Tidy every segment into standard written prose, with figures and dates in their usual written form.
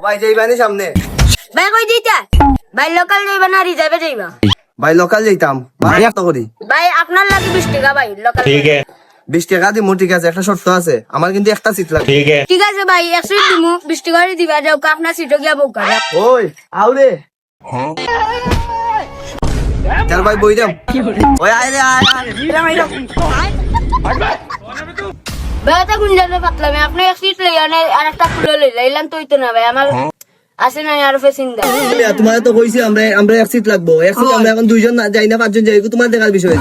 ভাই যাইবানি সামনে ভাই কই দিতা ভাই লোকাল যাইবা না রিজার্ভে যাইবা ভাই লোকাল যাইতাম ভাই এত করি ভাই আপনার লাগে 20 টাকা ভাই লোকাল ठीक है 20 টাকা দিমু ঠিক আছে একটা শর্ত আছে আমার কিন্তু একটা সিট লাগবে ठीक है ঠিক আছে ভাই 100 দিমু 20 টাকা করে দিবা যাও আপনার সিটে গিয়া বুক করে ওই আউরে চল ভাই বই দাম ওই আয় রে আয় বেটা গুঞ্জানে পাতলা আমি আপনি এক সিট লইয়া না আর একটা ফুল লইলাম তো হইতো না ভাই আমার আছে না আর ফেসিন্দা তোমার তো কইছি আমরা এক সিট লাগবো এক সিট আমরা এখন দুইজন না যাই না পাঁচজন যাই তোমার দেখার বিষয়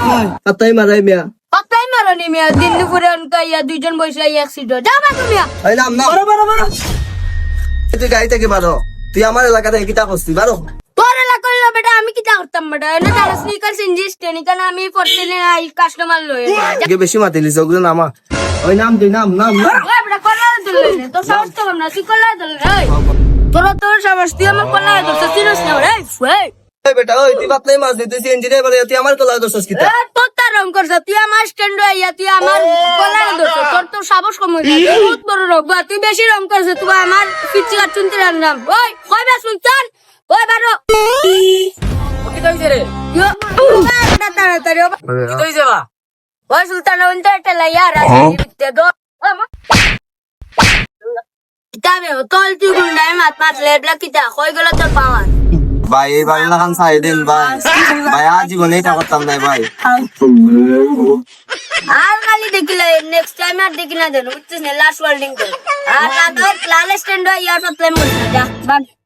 পাত্তাই মারাই মিয়া পাতাই মারনি মিয়া দিন দুপুরে অনকাইয়া দুইজন বসে এক সিট যাবা তুমি এই নাম না বড় তুই গাড়ি থেকে বারো তুই আমার এলাকাতে কিটা করছিস বারো তোর এলাকা কইলো বেটা আমি কি করতাম বেটা এনে তার স্নিকার সিনজিস টেনিকান আমি পড়তে আই কাস্টমার লই আগে বেশি মাতিলিস ওগুলো নামা ওই নাম তুই নাম ওই বেটা কলা দিলে তো সাহস তো না কি কলা দিলে এই তোর সাহস তুই আমার কলা দিলে সিরিয়াস না রে এই বেটা ওই তুই বাতলাই মাছ দিতে তুই ইঞ্জিনিয়ার বলে তুই আমার কলা দোষস কিটা তোর তার রং করছ তুই আমার স্ট্যান্ড আইয়া তুই আমার কলা দিছ তোর তো সাহস কম হইছে বহুত বড় রং তুই বেশি রং করছ তুই আমার পিচ্চি আর চুনতে রান্নাম ওই কইবা শুনছন ওই বারো কি কইছে রে তাড়াতাড়ি কি কইছে বা ওই সুলতান ওনটা একটা লাইয়া রাজনীতি দো কিতাবে তোল তুই গুন্ডায় মাত লেবলা কিতা কই গেল তোর পাওয়ার ভাই এই বাংলা গান ছাই দেন ভাই ভাই আজ জীবনে এটা করতাম না ভাই আর খালি দেখিলে নেক্সট টাইম আর দেখি না দেন বুঝছিস না লাস্ট ওয়ার্নিং দে আর না তো লাল স্ট্যান্ড ইয়ার পাতলে মরে যা বাগ